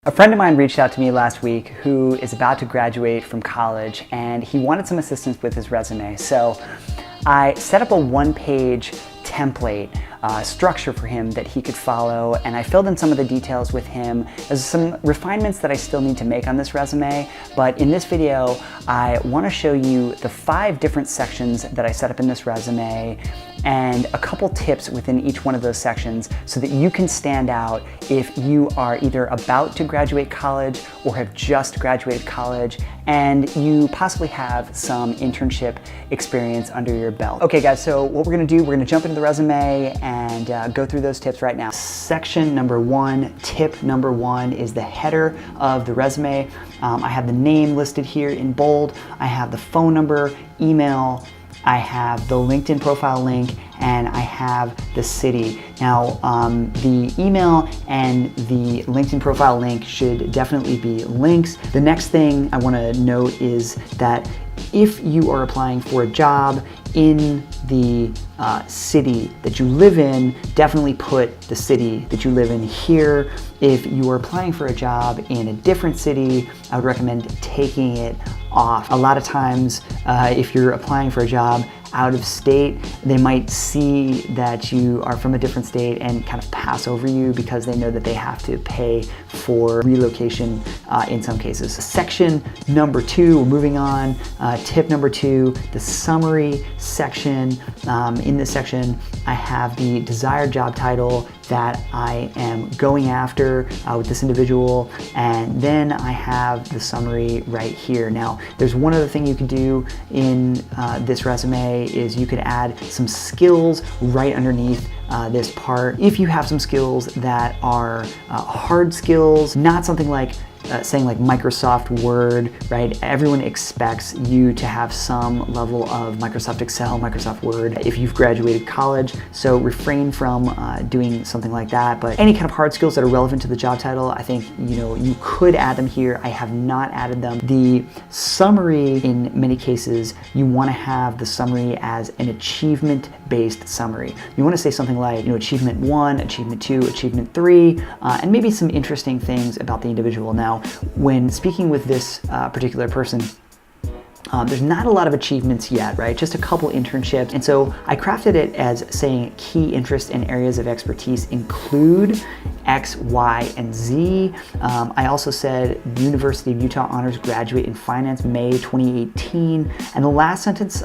A friend of mine reached out to me last week who is about to graduate from college, and he wanted some assistance with his resume. So I set up a one-page template structure for him that he could follow, and I filled in some of the details with him. There's some refinements that I still need to make on this resume, but in this video I want to show you the 5 different sections that I set up in this resume and a couple tips within each one of those sections so that you can stand out if you are either about to graduate college or have just graduated college and you possibly have some internship experience under your belt. Okay guys, so what we're going to do, we're going to jump into the resume and go through those tips right now. Section number 1, tip number 1 is the header of the resume. I have the name listed here in bold. I have the phone number, email, I have the LinkedIn profile link, and I have the city. Now, the email and the LinkedIn profile link should definitely be links. The next thing I want to note is that if you are applying for a job in the city that you live in, definitely put the city that you live in here. If you are applying for a job in a different city, I would recommend taking it off. A lot of times, if you're applying for a job out of state, they might see that you are from a different state and kind of pass over you because they know that they have to pay for relocation in some cases. Section number 2, we're moving on. Tip number 2, the summary section. In this section, I have the desired job title that I am going after with this individual, and then I have the summary right here. Now, there's one other thing you can do in this resume is you could add some skills right underneath this part. If you have some skills that are hard skills, not something like saying like Microsoft Word, right? Everyone expects you to have some level of Microsoft Excel, Microsoft Word if you've graduated college, so refrain from doing something like that. But any kind of hard skills that are relevant to the job title, I think you could add them here. I have not added them. The summary, in many cases, you want to have the summary as an achievement-based summary. You want to say something like, achievement 1, achievement 2, achievement 3, and maybe some interesting things about the individual. Now, when speaking with this particular person, there's not a lot of achievements yet, right? Just a couple internships. And so I crafted it as saying key interests and areas of expertise include X, Y, and Z. I also said University of Utah Honors Graduate in Finance, May 2018. And the last sentence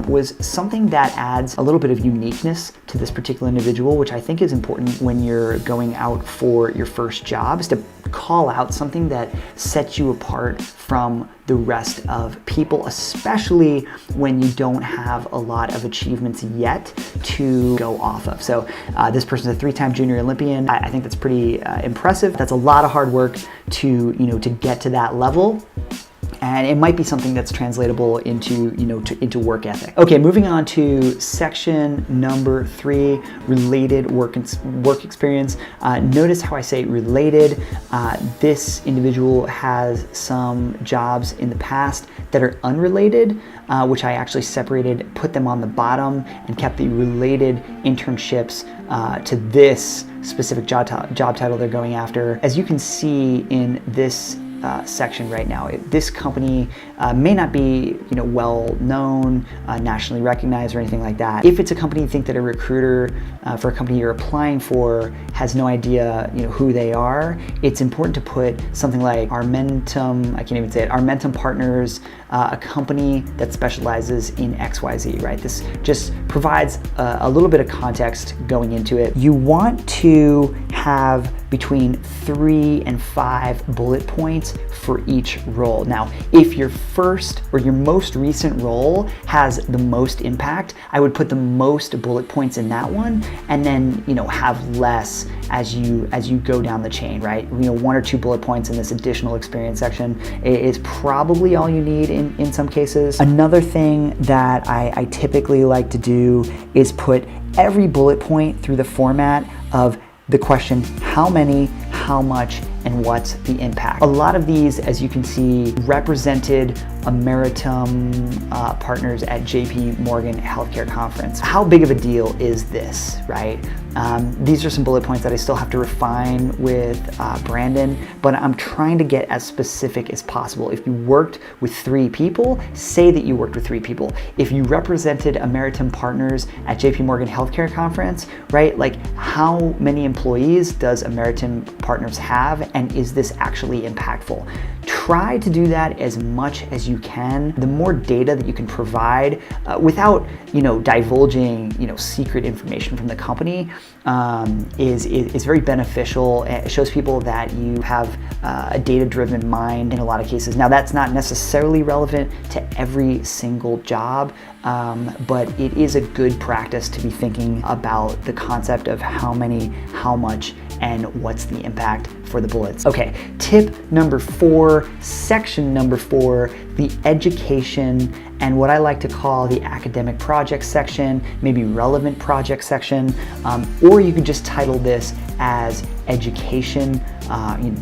was something that adds a little bit of uniqueness to this particular individual, which I think is important when you're going out for your first job, is to call out something that sets you apart from the rest of people, especially when you don't have a lot of achievements yet to go off of. So this person's a 3-time junior Olympian. I think that's pretty impressive. That's a lot of hard work to get to that level. And it might be something that's translatable into into work ethic. Okay, moving on to section number 3, related work experience. Notice how I say related. This individual has some jobs in the past that are unrelated, which I actually separated, put them on the bottom, and kept the related internships to this specific job title they're going after. As you can see in this section right now, this company may not be well known, nationally recognized, or anything like that. If it's a company you think that a recruiter for a company you're applying for has no idea who they are, it's important to put something like Armentum, I can't even say it, Armentum Partners, a company that specializes in XYZ, right? This just provides a little bit of context going into it. You want to have between 3 and 5 bullet points for each role. Now, if your first or your most recent role has the most impact, I would put the most bullet points in that one, and then have less as you go down the chain, right? 1 or 2 bullet points in this additional experience section is probably all you need in some cases. Another thing that I typically like to do is put every bullet point through the format of the question, how many, how much, and what's the impact. A lot of these, as you can see, represented Ameritum partners at JP Morgan Healthcare Conference. How big of a deal is this, right? These are some bullet points that I still have to refine with Brandon, but I'm trying to get as specific as possible. If you worked with 3 people, say that you worked with 3 people. If you represented Ameritum partners at JP Morgan Healthcare Conference, right? Like, how many employees does Ameritum partners have, and is this actually impactful? Try to do that as much as you can. The more data that you can provide without, divulging, secret information from the company is very beneficial. It shows people that you have a data-driven mind in a lot of cases. Now, that's not necessarily relevant to every single job, but it is a good practice to be thinking about the concept of how many, how much, and what's the impact for the bullets. Okay, tip number 4, section number 4, the education and what I like to call the academic project section, maybe relevant project section, or you could just title this as education,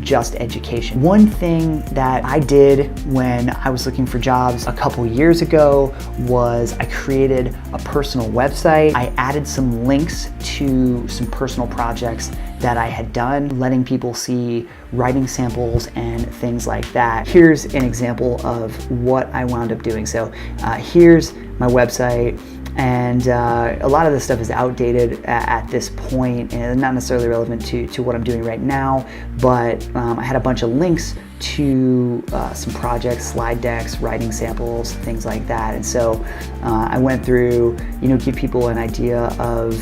just education. One thing that I did when I was looking for jobs a couple years ago was I created a personal website. I added some links to some personal projects that I had done, letting people see writing samples and things like that. Here's an example of what I wound up doing. So here's my website, and a lot of this stuff is outdated at this point and not necessarily relevant to what I'm doing right now, but I had a bunch of links to some projects, slide decks, writing samples, things like that. And so I went through, give people an idea of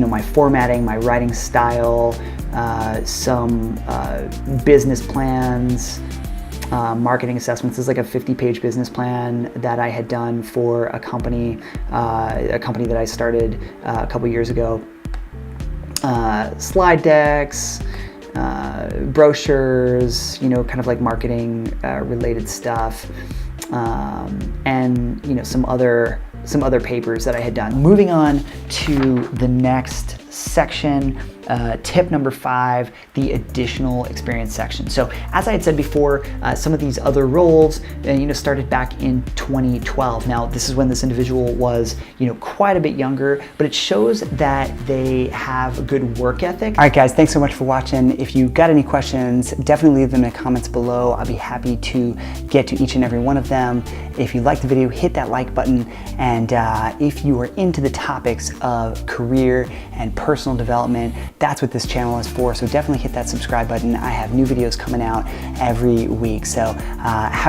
my formatting, my writing style, some business plans, marketing assessments. This is like a 50-page business plan that I had done for a company that I started a couple years ago. Slide decks, brochures, kind of like marketing related stuff, and some other papers that I had done. Moving on to the next section, tip number 5, the additional experience section. So as I had said before, some of these other roles, started back in 2012. Now, this is when this individual was, quite a bit younger, but it shows that they have a good work ethic. All right, guys, thanks so much for watching. If you got any questions, definitely leave them in the comments below. I'll be happy to get to each and every one of them. If you liked the video, hit that like button. And if you are into the topics of career and personal development, that's what this channel is for. So definitely hit that subscribe button. I have new videos coming out every week. So have